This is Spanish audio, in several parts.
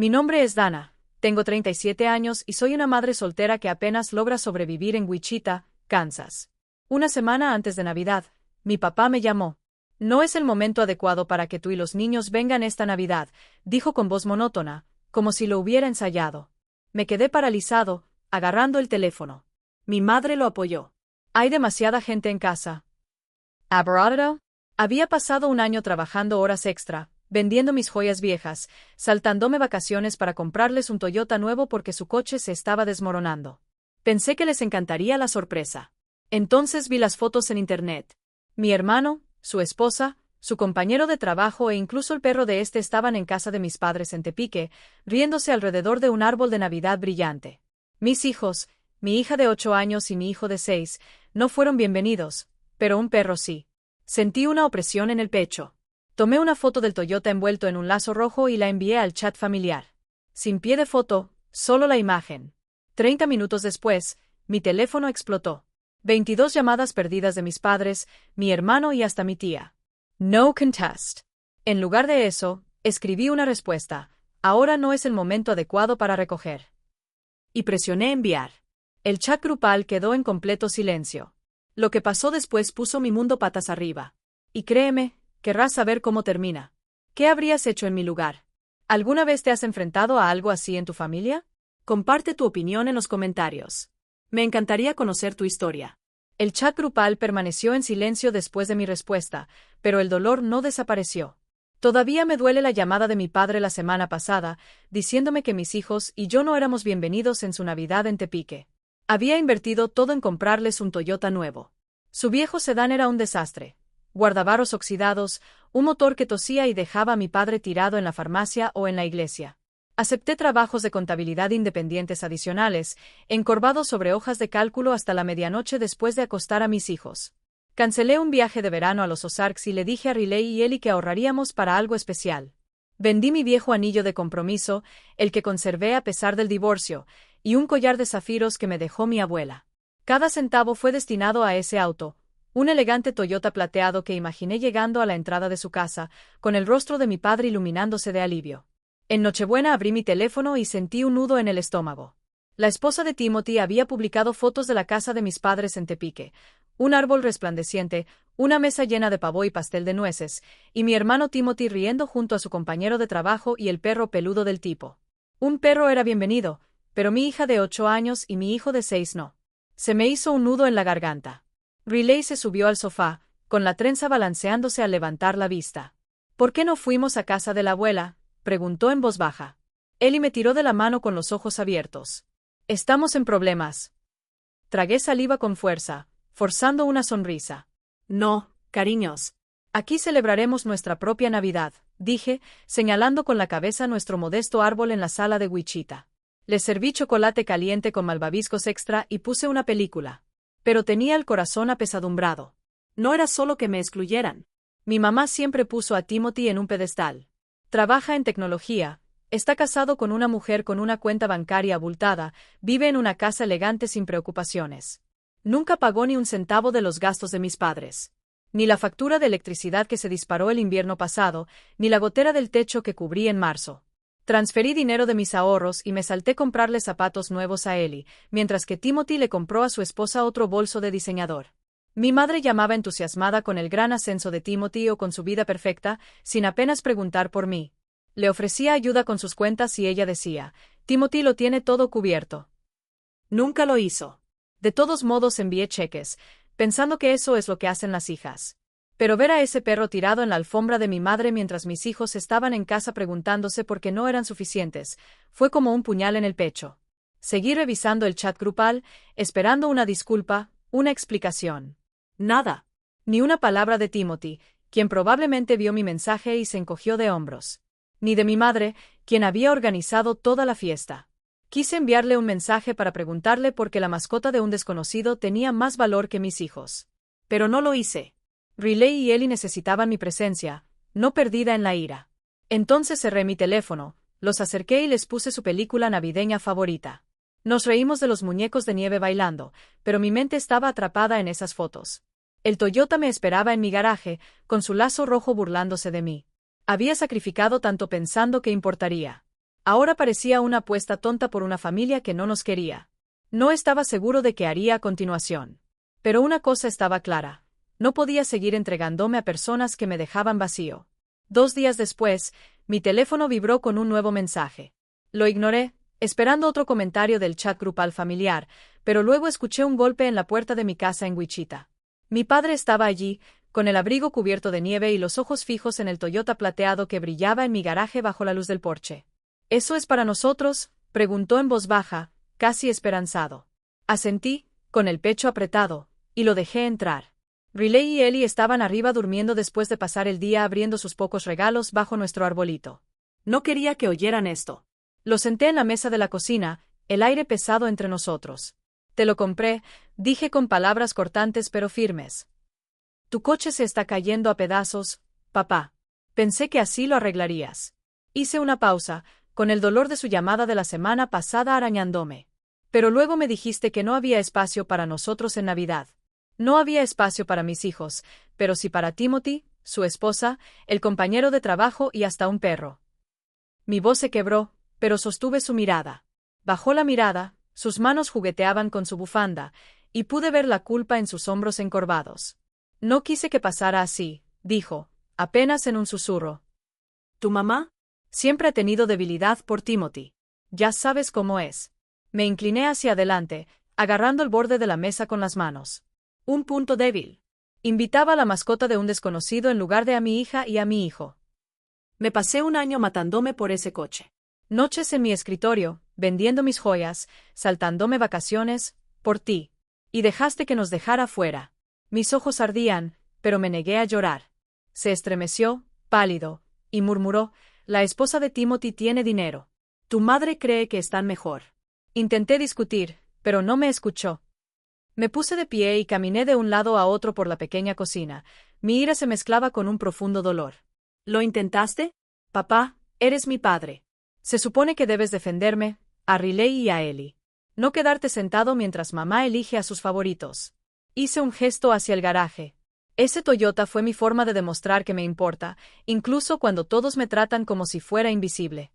Mi nombre es Dana, tengo 37 años y soy una madre soltera que apenas logra sobrevivir en Wichita, Kansas. Una semana antes de Navidad, mi papá me llamó. No es el momento adecuado para que tú y los niños vengan esta Navidad, dijo con voz monótona, como si lo hubiera ensayado. Me quedé paralizado, agarrando el teléfono. Mi madre lo apoyó. Hay demasiada gente en casa. ¿Aberrado? Había pasado un año trabajando horas extra, vendiendo mis joyas viejas, saltándome vacaciones para comprarles un Toyota nuevo porque su coche se estaba desmoronando. Pensé que les encantaría la sorpresa. Entonces vi las fotos en internet. Mi hermano, su esposa, su compañero de trabajo e incluso el perro de este estaban en casa de mis padres en Tepique, riéndose alrededor de un árbol de Navidad brillante. Mis hijos, mi hija de 8 años y mi hijo de 6, no fueron bienvenidos, pero un perro sí. Sentí una opresión en el pecho. Tomé una foto del Toyota envuelto en un lazo rojo y la envié al chat familiar. Sin pie de foto, solo la imagen. 30 minutos después, mi teléfono explotó. 22 llamadas perdidas de mis padres, mi hermano y hasta mi tía. No contest. En lugar de eso, escribí una respuesta. Ahora no es el momento adecuado para recoger. Y presioné enviar. El chat grupal quedó en completo silencio. Lo que pasó después puso mi mundo patas arriba. Y créeme, querrás saber cómo termina. ¿Qué habrías hecho en mi lugar? ¿Alguna vez te has enfrentado a algo así en tu familia? Comparte tu opinión en los comentarios. Me encantaría conocer tu historia. El chat grupal permaneció en silencio después de mi respuesta, pero el dolor no desapareció. Todavía me duele la llamada de mi padre la semana pasada, diciéndome que mis hijos y yo no éramos bienvenidos en su Navidad en Tepique. Había invertido todo en comprarles un Toyota nuevo. Su viejo sedán era un desastre. Guardabarros oxidados, un motor que tosía y dejaba a mi padre tirado en la farmacia o en la iglesia. Acepté trabajos de contabilidad independientes adicionales, encorvados sobre hojas de cálculo hasta la medianoche después de acostar a mis hijos. Cancelé un viaje de verano a los Ozarks y le dije a Riley y Ellie que ahorraríamos para algo especial. Vendí mi viejo anillo de compromiso, el que conservé a pesar del divorcio, y un collar de zafiros que me dejó mi abuela. Cada centavo fue destinado a ese auto, un elegante Toyota plateado que imaginé llegando a la entrada de su casa, con el rostro de mi padre iluminándose de alivio. En Nochebuena abrí mi teléfono y sentí un nudo en el estómago. La esposa de Timothy había publicado fotos de la casa de mis padres en Tepique, un árbol resplandeciente, una mesa llena de pavó y pastel de nueces, y mi hermano Timothy riendo junto a su compañero de trabajo y el perro peludo del tipo. Un perro era bienvenido, pero mi hija de 8 años y mi hijo de 6 no. Se me hizo un nudo en la garganta. Riley se subió al sofá, con la trenza balanceándose al levantar la vista. ¿Por qué no fuimos a casa de la abuela?, preguntó en voz baja. Ellie me tiró de la mano con los ojos abiertos. Estamos en problemas. Tragué saliva con fuerza, forzando una sonrisa. No, cariños. Aquí celebraremos nuestra propia Navidad, dije, señalando con la cabeza nuestro modesto árbol en la sala de Wichita. Les serví chocolate caliente con malvaviscos extra y puse una película. Pero tenía el corazón apesadumbrado. No era solo que me excluyeran. Mi mamá siempre puso a Timothy en un pedestal. Trabaja en tecnología, está casado con una mujer con una cuenta bancaria abultada, vive en una casa elegante sin preocupaciones. Nunca pagó ni un centavo de los gastos de mis padres. Ni la factura de electricidad que se disparó el invierno pasado, ni la gotera del techo que cubrí en marzo. Transferí dinero de mis ahorros y me salté comprarle zapatos nuevos a Ellie, mientras que Timothy le compró a su esposa otro bolso de diseñador. Mi madre llamaba entusiasmada con el gran ascenso de Timothy o con su vida perfecta, sin apenas preguntar por mí. Le ofrecía ayuda con sus cuentas y ella decía, Timothy lo tiene todo cubierto. Nunca lo hizo. De todos modos envié cheques, pensando que eso es lo que hacen las hijas. Pero ver a ese perro tirado en la alfombra de mi madre mientras mis hijos estaban en casa preguntándose por qué no eran suficientes, fue como un puñal en el pecho. Seguí revisando el chat grupal, esperando una disculpa, una explicación. Nada. Ni una palabra de Timothy, quien probablemente vio mi mensaje y se encogió de hombros. Ni de mi madre, quien había organizado toda la fiesta. Quise enviarle un mensaje para preguntarle por qué la mascota de un desconocido tenía más valor que mis hijos. Pero no lo hice. Riley y Ellie necesitaban mi presencia, no perdida en la ira. Entonces cerré mi teléfono, los acerqué y les puse su película navideña favorita. Nos reímos de los muñecos de nieve bailando, pero mi mente estaba atrapada en esas fotos. El Toyota me esperaba en mi garaje, con su lazo rojo burlándose de mí. Había sacrificado tanto pensando que importaría. Ahora parecía una apuesta tonta por una familia que no nos quería. No estaba seguro de qué haría a continuación. Pero una cosa estaba clara. No podía seguir entregándome a personas que me dejaban vacío. 2 días después, mi teléfono vibró con un nuevo mensaje. Lo ignoré, esperando otro comentario del chat grupal familiar, pero luego escuché un golpe en la puerta de mi casa en Wichita. Mi padre estaba allí, con el abrigo cubierto de nieve y los ojos fijos en el Toyota plateado que brillaba en mi garaje bajo la luz del porche. ¿Eso es para nosotros?, preguntó en voz baja, casi esperanzado. Asentí, con el pecho apretado, y lo dejé entrar. Riley y Ellie estaban arriba durmiendo después de pasar el día abriendo sus pocos regalos bajo nuestro arbolito. No quería que oyeran esto. Lo senté en la mesa de la cocina, el aire pesado entre nosotros. Te lo compré, dije con palabras cortantes pero firmes. Tu coche se está cayendo a pedazos, papá. Pensé que así lo arreglarías. Hice una pausa, con el dolor de su llamada de la semana pasada arañándome. Pero luego me dijiste que no había espacio para nosotros en Navidad. No había espacio para mis hijos, pero sí para Timothy, su esposa, el compañero de trabajo y hasta un perro. Mi voz se quebró, pero sostuve su mirada. Bajó la mirada, sus manos jugueteaban con su bufanda, y pude ver la culpa en sus hombros encorvados. No quise que pasara así, dijo, apenas en un susurro. ¿Tu mamá? Siempre ha tenido debilidad por Timothy. Ya sabes cómo es. Me incliné hacia adelante, agarrando el borde de la mesa con las manos. Un punto débil. Invitaba a la mascota de un desconocido en lugar de a mi hija y a mi hijo. Me pasé un año matándome por ese coche. Noches en mi escritorio, vendiendo mis joyas, saltándome vacaciones, por ti. Y dejaste que nos dejara fuera. Mis ojos ardían, pero me negué a llorar. Se estremeció, pálido, y murmuró, la esposa de Timothy tiene dinero. Tu madre cree que están mejor. Intenté discutir, pero no me escuchó. Me puse de pie y caminé de un lado a otro por la pequeña cocina. Mi ira se mezclaba con un profundo dolor. ¿Lo intentaste? Papá, eres mi padre. Se supone que debes defenderme, a Riley y a Ellie. No quedarte sentado mientras mamá elige a sus favoritos. Hice un gesto hacia el garaje. Ese Toyota fue mi forma de demostrar que me importa, incluso cuando todos me tratan como si fuera invisible.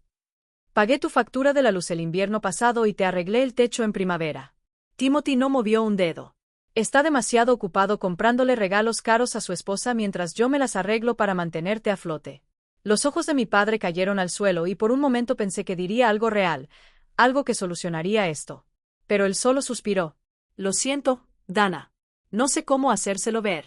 Pagué tu factura de la luz el invierno pasado y te arreglé el techo en primavera. Timothy no movió un dedo. Está demasiado ocupado comprándole regalos caros a su esposa mientras yo me las arreglo para mantenerte a flote. Los ojos de mi padre cayeron al suelo y por un momento pensé que diría algo real, algo que solucionaría esto. Pero él solo suspiró. Lo siento, Dana. No sé cómo hacérselo ver.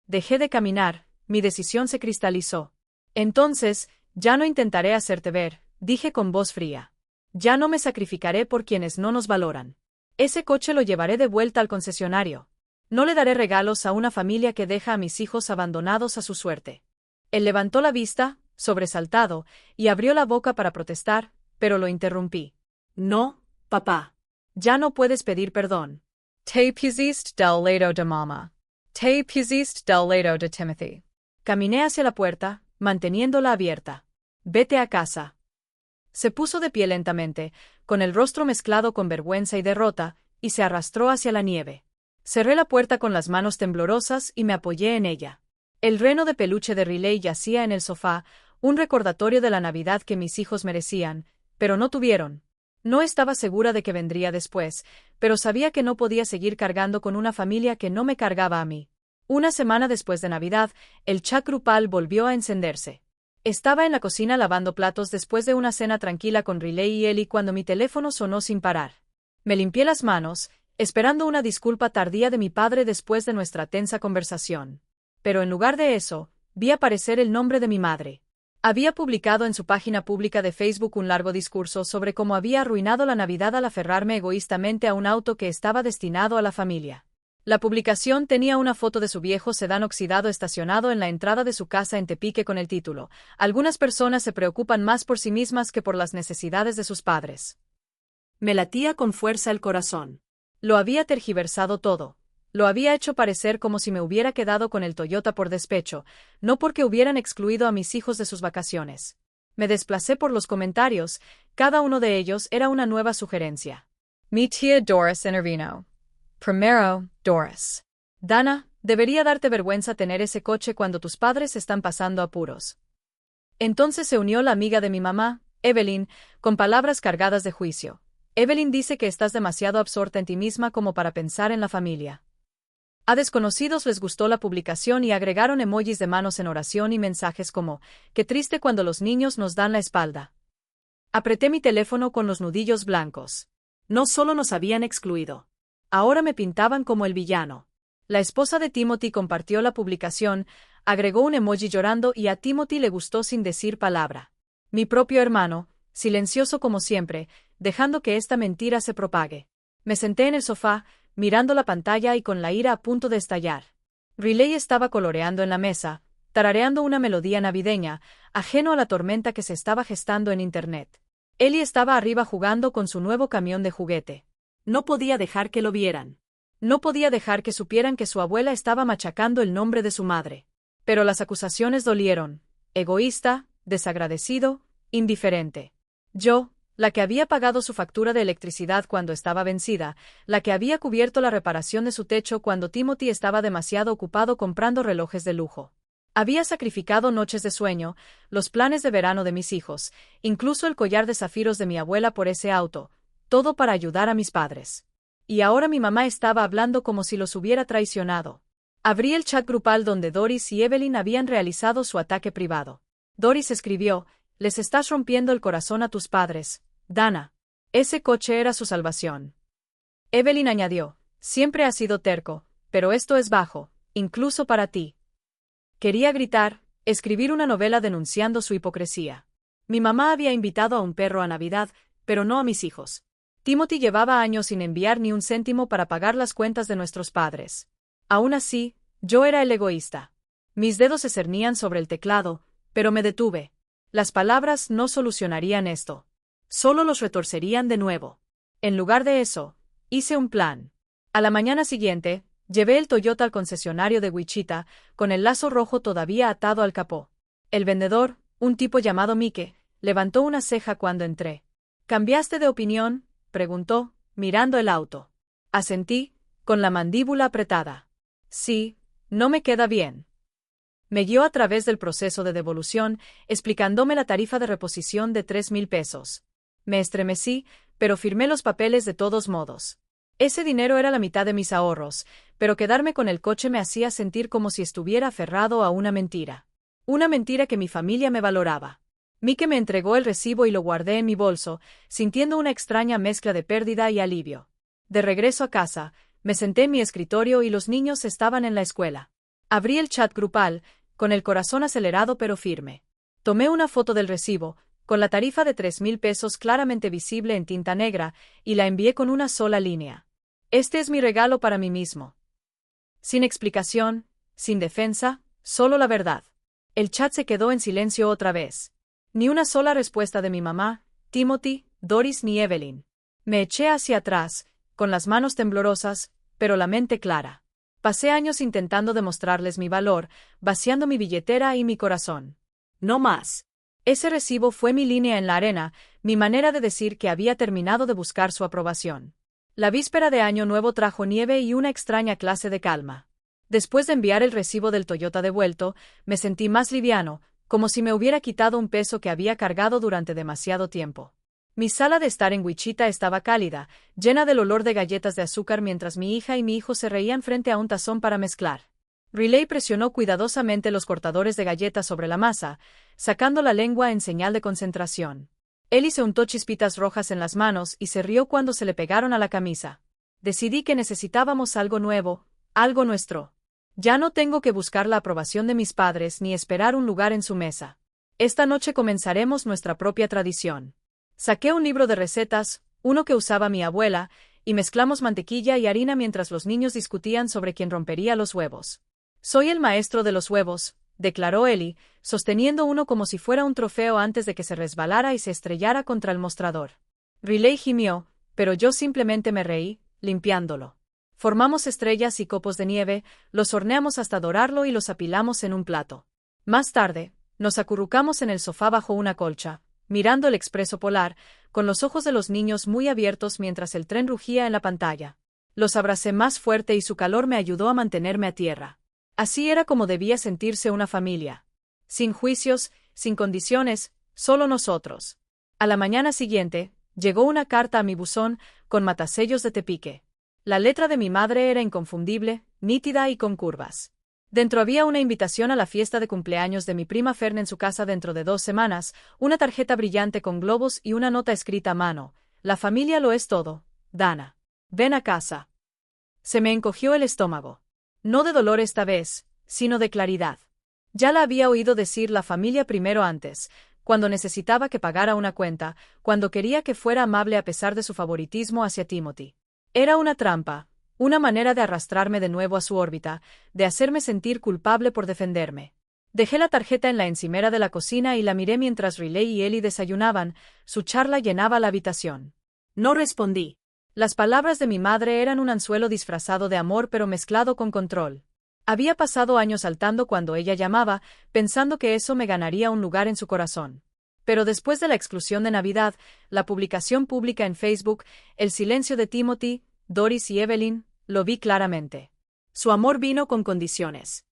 Dejé de caminar, mi decisión se cristalizó. Entonces, ya no intentaré hacerte ver, dije con voz fría. Ya no me sacrificaré por quienes no nos valoran. Ese coche lo llevaré de vuelta al concesionario. No le daré regalos a una familia que deja a mis hijos abandonados a su suerte. Él levantó la vista, sobresaltado, y abrió la boca para protestar, pero lo interrumpí. No, papá. Ya no puedes pedir perdón. Te pusiste del lado de mamá. Te pusiste del lado de Timothy. Caminé hacia la puerta, manteniéndola abierta. Vete a casa. Se puso de pie lentamente, con el rostro mezclado con vergüenza y derrota, y se arrastró hacia la nieve. Cerré la puerta con las manos temblorosas y me apoyé en ella. El reno de peluche de Riley yacía en el sofá, un recordatorio de la Navidad que mis hijos merecían, pero no tuvieron. No estaba segura de que vendría después, pero sabía que no podía seguir cargando con una familia que no me cargaba a mí. Una semana después de Navidad, el chat grupal volvió a encenderse. Estaba en la cocina lavando platos después de una cena tranquila con Riley y Ellie cuando mi teléfono sonó sin parar. Me limpié las manos, esperando una disculpa tardía de mi padre después de nuestra tensa conversación. Pero en lugar de eso, vi aparecer el nombre de mi madre. Había publicado en su página pública de Facebook un largo discurso sobre cómo había arruinado la Navidad al aferrarme egoístamente a un auto que estaba destinado a la familia. La publicación tenía una foto de su viejo sedán oxidado estacionado en la entrada de su casa en Tepique con el título: Algunas personas se preocupan más por sí mismas que por las necesidades de sus padres. Me latía con fuerza el corazón. Lo había tergiversado todo. Lo había hecho parecer como si me hubiera quedado con el Toyota por despecho, no porque hubieran excluido a mis hijos de sus vacaciones. Me desplacé por los comentarios, cada uno de ellos era una nueva sugerencia. Mi tía Doris intervino. Primero, Doris. Dana, debería darte vergüenza tener ese coche cuando tus padres están pasando apuros. Entonces se unió la amiga de mi mamá, Evelyn, con palabras cargadas de juicio. Evelyn dice que estás demasiado absorta en ti misma como para pensar en la familia. A desconocidos les gustó la publicación y agregaron emojis de manos en oración y mensajes como, qué triste cuando los niños nos dan la espalda. Apreté mi teléfono con los nudillos blancos. No solo nos habían excluido. Ahora me pintaban como el villano. La esposa de Timothy compartió la publicación, agregó un emoji llorando y a Timothy le gustó sin decir palabra. Mi propio hermano, silencioso como siempre, dejando que esta mentira se propague. Me senté en el sofá, mirando la pantalla y con la ira a punto de estallar. Riley estaba coloreando en la mesa, tarareando una melodía navideña, ajeno a la tormenta que se estaba gestando en Internet. Ellie estaba arriba jugando con su nuevo camión de juguete. No podía dejar que lo vieran. No podía dejar que supieran que su abuela estaba machacando el nombre de su madre. Pero las acusaciones dolieron. Egoísta, desagradecido, indiferente. Yo, la que había pagado su factura de electricidad cuando estaba vencida, la que había cubierto la reparación de su techo cuando Timothy estaba demasiado ocupado comprando relojes de lujo. Había sacrificado noches de sueño, los planes de verano de mis hijos, incluso el collar de zafiros de mi abuela por ese auto, todo para ayudar a mis padres. Y ahora mi mamá estaba hablando como si los hubiera traicionado. Abrí el chat grupal donde Doris y Evelyn habían realizado su ataque privado. Doris escribió, les estás rompiendo el corazón a tus padres, Dana. Ese coche era su salvación. Evelyn añadió, siempre has sido terco, pero esto es bajo, incluso para ti. Quería gritar, escribir una novela denunciando su hipocresía. Mi mamá había invitado a un perro a Navidad, pero no a mis hijos. Timothy llevaba años sin enviar ni un céntimo para pagar las cuentas de nuestros padres. Aún así, yo era el egoísta. Mis dedos se cernían sobre el teclado, pero me detuve. Las palabras no solucionarían esto. Solo los retorcerían de nuevo. En lugar de eso, hice un plan. A la mañana siguiente, llevé el Toyota al concesionario de Wichita, con el lazo rojo todavía atado al capó. El vendedor, un tipo llamado Mike, levantó una ceja cuando entré. ¿Cambiaste de opinión?, preguntó, mirando el auto. Asentí, con la mandíbula apretada. Sí, no me queda bien. Me guió a través del proceso de devolución, explicándome la tarifa de reposición de 3,000 pesos. Me estremecí, pero firmé los papeles de todos modos. Ese dinero era la mitad de mis ahorros, pero quedarme con el coche me hacía sentir como si estuviera aferrado a una mentira. Una mentira que mi familia me valoraba. Mike me entregó el recibo y lo guardé en mi bolso, sintiendo una extraña mezcla de pérdida y alivio. De regreso a casa, me senté en mi escritorio y los niños estaban en la escuela. Abrí el chat grupal, con el corazón acelerado pero firme. Tomé una foto del recibo, con la tarifa de 3,000 pesos claramente visible en tinta negra, y la envié con una sola línea. Este es mi regalo para mí mismo. Sin explicación, sin defensa, solo la verdad. El chat se quedó en silencio otra vez. Ni una sola respuesta de mi mamá, Timothy, Doris ni Evelyn. Me eché hacia atrás, con las manos temblorosas, pero la mente clara. Pasé años intentando demostrarles mi valor, vaciando mi billetera y mi corazón. No más. Ese recibo fue mi línea en la arena, mi manera de decir que había terminado de buscar su aprobación. La víspera de Año Nuevo trajo nieve y una extraña clase de calma. Después de enviar el recibo del Toyota devuelto, me sentí más liviano, como si me hubiera quitado un peso que había cargado durante demasiado tiempo. Mi sala de estar en Wichita estaba cálida, llena del olor de galletas de azúcar mientras mi hija y mi hijo se reían frente a un tazón para mezclar. Riley presionó cuidadosamente los cortadores de galletas sobre la masa, sacando la lengua en señal de concentración. Ellie se untó chispitas rojas en las manos y se rió cuando se le pegaron a la camisa. Decidí que necesitábamos algo nuevo, algo nuestro. Ya no tengo que buscar la aprobación de mis padres ni esperar un lugar en su mesa. Esta noche comenzaremos nuestra propia tradición. Saqué un libro de recetas, uno que usaba mi abuela, y mezclamos mantequilla y harina mientras los niños discutían sobre quién rompería los huevos. Soy el maestro de los huevos, declaró Ellie, sosteniendo uno como si fuera un trofeo antes de que se resbalara y se estrellara contra el mostrador. Riley gimió, pero yo simplemente me reí, limpiándolo. Formamos estrellas y copos de nieve, los horneamos hasta dorarlo y los apilamos en un plato. Más tarde, nos acurrucamos en el sofá bajo una colcha, mirando el expreso polar, con los ojos de los niños muy abiertos mientras el tren rugía en la pantalla. Los abracé más fuerte y su calor me ayudó a mantenerme a tierra. Así era como debía sentirse una familia. Sin juicios, sin condiciones, solo nosotros. A la mañana siguiente, llegó una carta a mi buzón con matasellos de Tepique. La letra de mi madre era inconfundible, nítida y con curvas. Dentro había una invitación a la fiesta de cumpleaños de mi prima Fern en su casa dentro de 2 semanas, una tarjeta brillante con globos y una nota escrita a mano. La familia lo es todo, Dana. Ven a casa. Se me encogió el estómago. No de dolor esta vez, sino de claridad. Ya la había oído decir la familia primero antes, cuando necesitaba que pagara una cuenta, cuando quería que fuera amable a pesar de su favoritismo hacia Timothy. Era una trampa, una manera de arrastrarme de nuevo a su órbita, de hacerme sentir culpable por defenderme. Dejé la tarjeta en la encimera de la cocina y la miré mientras Riley y Ellie desayunaban. Su charla llenaba la habitación. No respondí. Las palabras de mi madre eran un anzuelo disfrazado de amor pero mezclado con control. Había pasado años saltando cuando ella llamaba, pensando que eso me ganaría un lugar en su corazón. Pero después de la exclusión de Navidad, la publicación pública en Facebook, el silencio de Timothy, Doris y Evelyn, lo vi claramente. Su amor vino con condiciones.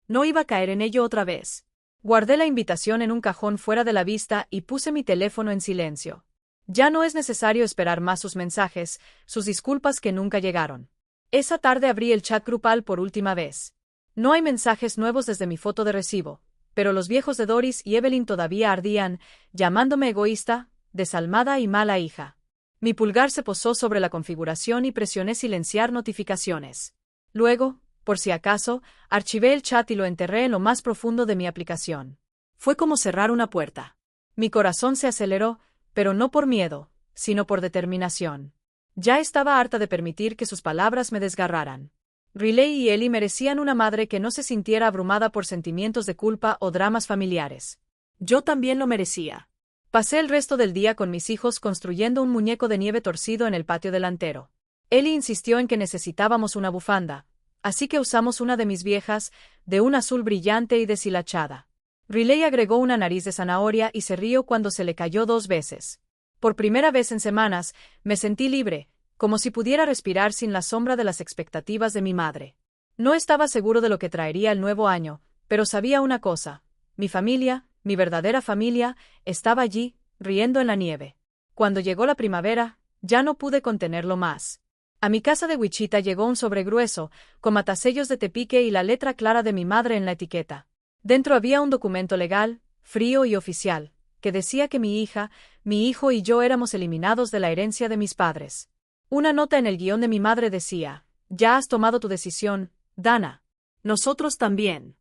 No iba a caer en ello otra vez. Guardé la invitación en un cajón fuera de la vista y puse mi teléfono en silencio. Ya no es necesario esperar más sus mensajes, sus disculpas que nunca llegaron. Esa tarde abrí el chat grupal por última vez. No hay mensajes nuevos desde mi foto de recibo, pero los viejos de Doris y Evelyn todavía ardían, llamándome egoísta, desalmada y mala hija. Mi pulgar se posó sobre la configuración y presioné silenciar notificaciones. Luego, por si acaso, archivé el chat y lo enterré en lo más profundo de mi aplicación. Fue como cerrar una puerta. Mi corazón se aceleró, pero no por miedo, sino por determinación. Ya estaba harta de permitir que sus palabras me desgarraran. Riley y Ellie merecían una madre que no se sintiera abrumada por sentimientos de culpa o dramas familiares. Yo también lo merecía. Pasé el resto del día con mis hijos construyendo un muñeco de nieve torcido en el patio delantero. Ellie insistió en que necesitábamos una bufanda, así que usamos una de mis viejas, de un azul brillante y deshilachada. Riley agregó una nariz de zanahoria y se rió cuando se le cayó 2 veces. Por primera vez en semanas, me sentí libre, como si pudiera respirar sin la sombra de las expectativas de mi madre. No estaba seguro de lo que traería el nuevo año, pero sabía una cosa: mi familia, mi verdadera familia, estaba allí, riendo en la nieve. Cuando llegó la primavera, ya no pude contenerlo más. A mi casa de Wichita llegó un sobre grueso, con matasellos de Tepique y la letra clara de mi madre en la etiqueta. Dentro había un documento legal, frío y oficial, que decía que mi hija, mi hijo y yo éramos eliminados de la herencia de mis padres. Una nota en el guión de mi madre decía: «Ya has tomado tu decisión, Dana. Nosotros también».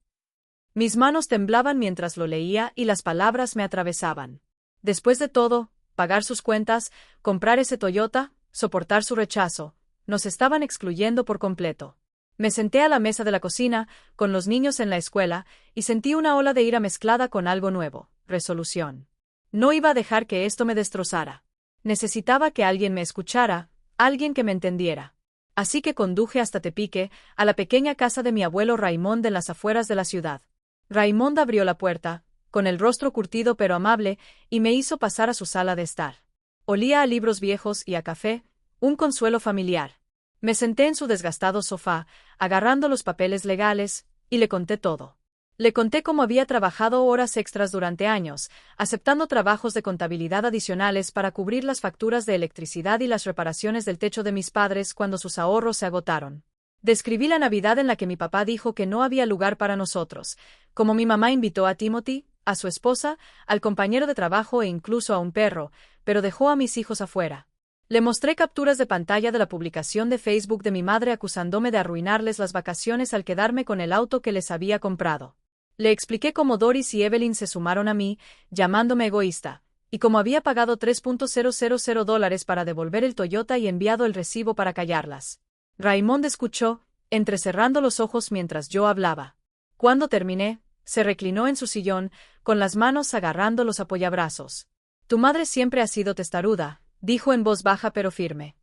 Mis manos temblaban mientras lo leía y las palabras me atravesaban. Después de todo, pagar sus cuentas, comprar ese Toyota, soportar su rechazo, nos estaban excluyendo por completo. Me senté a la mesa de la cocina, con los niños en la escuela, y sentí una ola de ira mezclada con algo nuevo: resolución. No iba a dejar que esto me destrozara. Necesitaba que alguien me escuchara, alguien que me entendiera. Así que conduje hasta Tepique, a la pequeña casa de mi abuelo Raymond en las afueras de la ciudad. Raymond abrió la puerta, con el rostro curtido pero amable, y me hizo pasar a su sala de estar. Olía a libros viejos y a café, un consuelo familiar. Me senté en su desgastado sofá, agarrando los papeles legales, y le conté todo. Le conté cómo había trabajado horas extras durante años, aceptando trabajos de contabilidad adicionales para cubrir las facturas de electricidad y las reparaciones del techo de mis padres cuando sus ahorros se agotaron. Describí la Navidad en la que mi papá dijo que no había lugar para nosotros, como mi mamá invitó a Timothy, a su esposa, al compañero de trabajo e incluso a un perro, pero dejó a mis hijos afuera. Le mostré capturas de pantalla de la publicación de Facebook de mi madre acusándome de arruinarles las vacaciones al quedarme con el auto que les había comprado. Le expliqué cómo Doris y Evelyn se sumaron a mí, llamándome egoísta, y cómo había pagado $3,000 para devolver el Toyota y enviado el recibo para callarlas. Raymond escuchó, entrecerrando los ojos mientras yo hablaba. Cuando terminé, se reclinó en su sillón, con las manos agarrando los apoyabrazos. «Tu madre siempre ha sido testaruda», dijo en voz baja pero firme.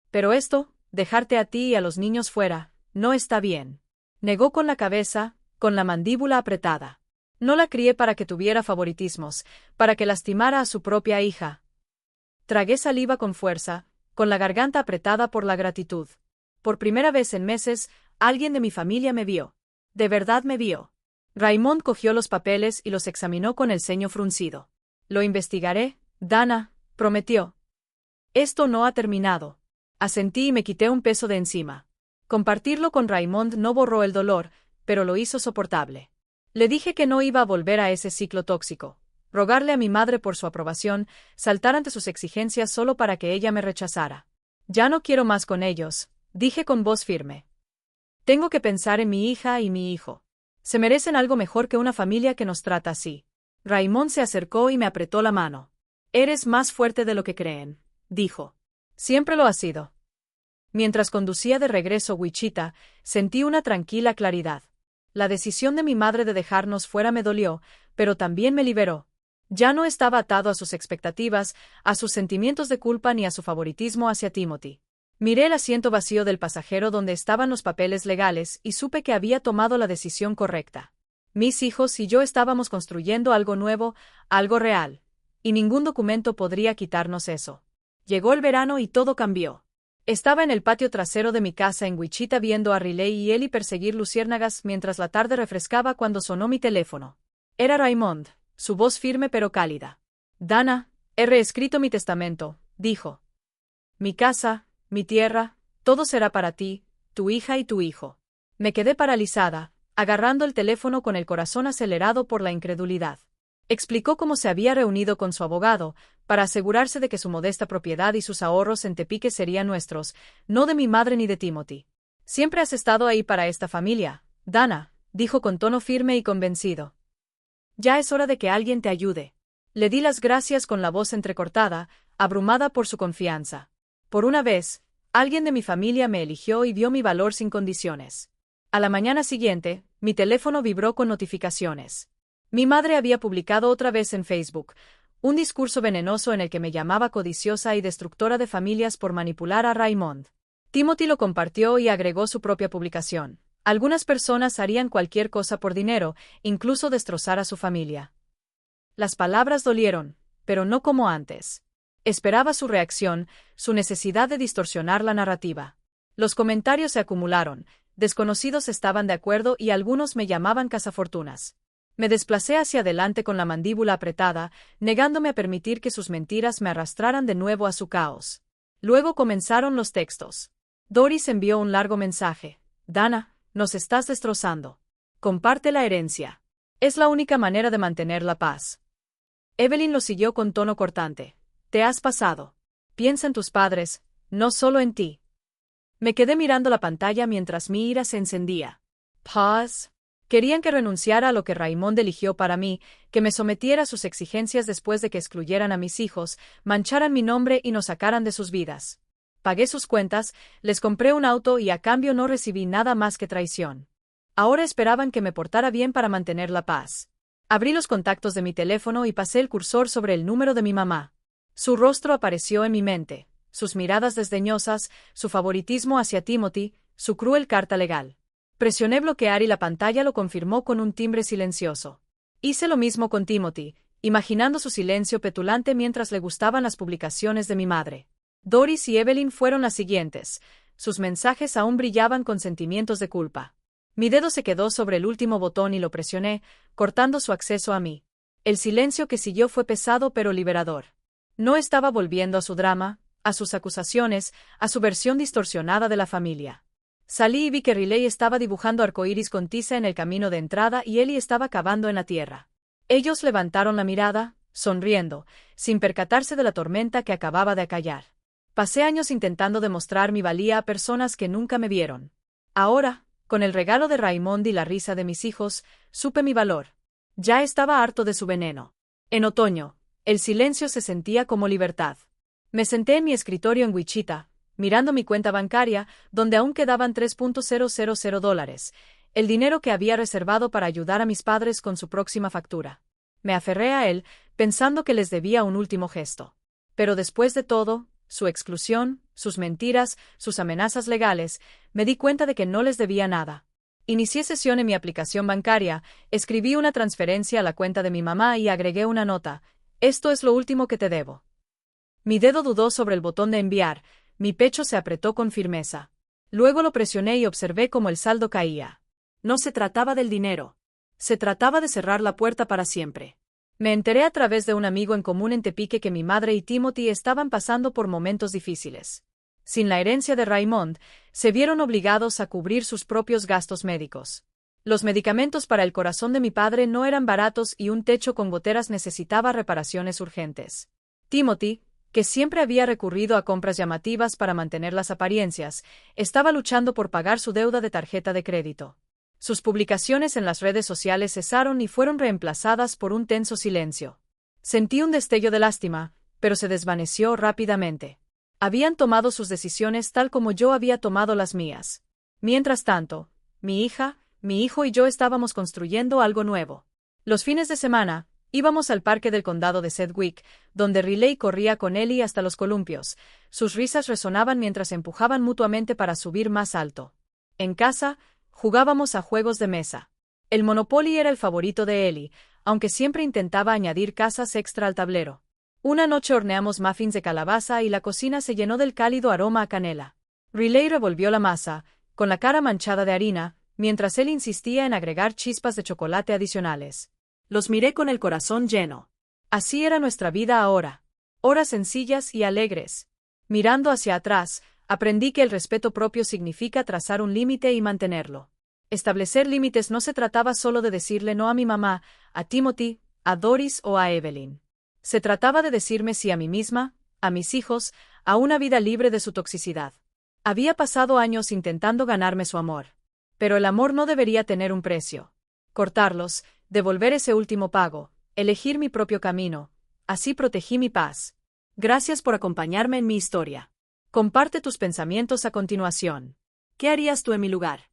«Pero esto, dejarte a ti y a los niños fuera, no está bien». Negó con la cabeza, con la mandíbula apretada. «No la crié para que tuviera favoritismos, para que lastimara a su propia hija». Tragué saliva con fuerza, con la garganta apretada por la gratitud. Por primera vez en meses, alguien de mi familia me vio. De verdad me vio. Raymond cogió los papeles y los examinó con el ceño fruncido. «Lo investigaré», Dana, prometió. Esto no ha terminado. Asentí y me quité un peso de encima. Compartirlo con Raymond no borró el dolor, pero lo hizo soportable. Le dije que no iba a volver a ese ciclo tóxico. Rogarle a mi madre por su aprobación, saltar ante sus exigencias solo para que ella me rechazara. Ya no quiero más con ellos, dije con voz firme. Tengo que pensar en mi hija y mi hijo. Se merecen algo mejor que una familia que nos trata así. Raymond se acercó y me apretó la mano. Eres más fuerte de lo que creen, dijo. Siempre lo has sido. Mientras conducía de regreso a Wichita, sentí una tranquila claridad. La decisión de mi madre de dejarnos fuera me dolió, pero también me liberó. Ya no estaba atado a sus expectativas, a sus sentimientos de culpa ni a su favoritismo hacia Timothy. Miré el asiento vacío del pasajero donde estaban los papeles legales y supe que había tomado la decisión correcta. Mis hijos y yo estábamos construyendo algo nuevo, algo real. Y ningún documento podría quitarnos eso. Llegó el verano y todo cambió. Estaba en el patio trasero de mi casa en Wichita viendo a Riley y Ellie perseguir luciérnagas mientras la tarde refrescaba cuando sonó mi teléfono. Era Raymond, su voz firme pero cálida. Dana, he reescrito mi testamento, dijo. Mi casa, mi tierra, todo será para ti, tu hija y tu hijo. Me quedé paralizada, agarrando el teléfono con el corazón acelerado por la incredulidad. Explicó cómo se había reunido con su abogado, para asegurarse de que su modesta propiedad y sus ahorros en Tepique serían nuestros, no de mi madre ni de Timothy. Siempre has estado ahí para esta familia, Dana, dijo con tono firme y convencido. Ya es hora de que alguien te ayude. Le di las gracias con la voz entrecortada, abrumada por su confianza. Por una vez, alguien de mi familia me eligió y vio mi valor sin condiciones. A la mañana siguiente, mi teléfono vibró con notificaciones. Mi madre había publicado otra vez en Facebook un discurso venenoso en el que me llamaba codiciosa y destructora de familias por manipular a Raymond. Timothy lo compartió y agregó su propia publicación. Algunas personas harían cualquier cosa por dinero, incluso destrozar a su familia. Las palabras dolieron, pero no como antes. Esperaba su reacción, su necesidad de distorsionar la narrativa. Los comentarios se acumularon, desconocidos estaban de acuerdo y algunos me llamaban cazafortunas. Me desplacé hacia adelante con la mandíbula apretada, negándome a permitir que sus mentiras me arrastraran de nuevo a su caos. Luego comenzaron los textos. Doris envió un largo mensaje. Dana, nos estás destrozando. Comparte la herencia. Es la única manera de mantener la paz. Evelyn lo siguió con tono cortante. Te has pasado. Piensa en tus padres, no solo en ti. Me quedé mirando la pantalla mientras mi ira se encendía. Paz. Querían que renunciara a lo que Raymond eligió para mí, que me sometiera a sus exigencias después de que excluyeran a mis hijos, mancharan mi nombre y nos sacaran de sus vidas. Pagué sus cuentas, les compré un auto y a cambio no recibí nada más que traición. Ahora esperaban que me portara bien para mantener la paz. Abrí los contactos de mi teléfono y pasé el cursor sobre el número de mi mamá. Su rostro apareció en mi mente, sus miradas desdeñosas, su favoritismo hacia Timothy, su cruel carta legal. Presioné bloquear y la pantalla lo confirmó con un timbre silencioso. Hice lo mismo con Timothy, imaginando su silencio petulante mientras le gustaban las publicaciones de mi madre. Doris y Evelyn fueron las siguientes. Sus mensajes aún brillaban con sentimientos de culpa. Mi dedo se quedó sobre el último botón y lo presioné, cortando su acceso a mí. El silencio que siguió fue pesado pero liberador. No estaba volviendo a su drama, a sus acusaciones, a su versión distorsionada de la familia. Salí y vi que Riley estaba dibujando arcoíris con tiza en el camino de entrada y Ellie estaba cavando en la tierra. Ellos levantaron la mirada, sonriendo, sin percatarse de la tormenta que acababa de acallar. Pasé años intentando demostrar mi valía a personas que nunca me vieron. Ahora, con el regalo de Raymond y la risa de mis hijos, supe mi valor. Ya estaba harto de su veneno. En otoño, el silencio se sentía como libertad. Me senté en mi escritorio en Wichita, mirando mi cuenta bancaria, donde aún quedaban $3,000, el dinero que había reservado para ayudar a mis padres con su próxima factura. Me aferré a él, pensando que les debía un último gesto. Pero después de todo, su exclusión, sus mentiras, sus amenazas legales, me di cuenta de que no les debía nada. Inicié sesión en mi aplicación bancaria, escribí una transferencia a la cuenta de mi mamá y agregué una nota. Esto es lo último que te debo. Mi dedo dudó sobre el botón de enviar, mi pecho se apretó con firmeza. Luego lo presioné y observé cómo el saldo caía. No se trataba del dinero. Se trataba de cerrar la puerta para siempre. Me enteré a través de un amigo en común en Tepique que mi madre y Timothy estaban pasando por momentos difíciles. Sin la herencia de Raymond, se vieron obligados a cubrir sus propios gastos médicos. Los medicamentos para el corazón de mi padre no eran baratos y un techo con goteras necesitaba reparaciones urgentes. Timothy, que siempre había recurrido a compras llamativas para mantener las apariencias, estaba luchando por pagar su deuda de tarjeta de crédito. Sus publicaciones en las redes sociales cesaron y fueron reemplazadas por un tenso silencio. Sentí un destello de lástima, pero se desvaneció rápidamente. Habían tomado sus decisiones tal como yo había tomado las mías. Mientras tanto, mi hija, mi hijo y yo estábamos construyendo algo nuevo. Los fines de semana, íbamos al parque del condado de Sedgwick, donde Riley corría con Ellie hasta los columpios. Sus risas resonaban mientras se empujaban mutuamente para subir más alto. En casa, jugábamos a juegos de mesa. El Monopoly era el favorito de Ellie, aunque siempre intentaba añadir casas extra al tablero. Una noche horneamos muffins de calabaza y la cocina se llenó del cálido aroma a canela. Riley revolvió la masa, con la cara manchada de harina, mientras él insistía en agregar chispas de chocolate adicionales. Los miré con el corazón lleno. Así era nuestra vida ahora. Horas sencillas y alegres. Mirando hacia atrás, aprendí que el respeto propio significa trazar un límite y mantenerlo. Establecer límites no se trataba solo de decirle no a mi mamá, a Timothy, a Doris o a Evelyn. Se trataba de decirme sí a mí misma, a mis hijos, a una vida libre de su toxicidad. Había pasado años intentando ganarme su amor. Pero el amor no debería tener un precio. Cortarlos, devolver ese último pago, elegir mi propio camino. Así protegí mi paz. Gracias por acompañarme en mi historia. Comparte tus pensamientos a continuación. ¿Qué harías tú en mi lugar?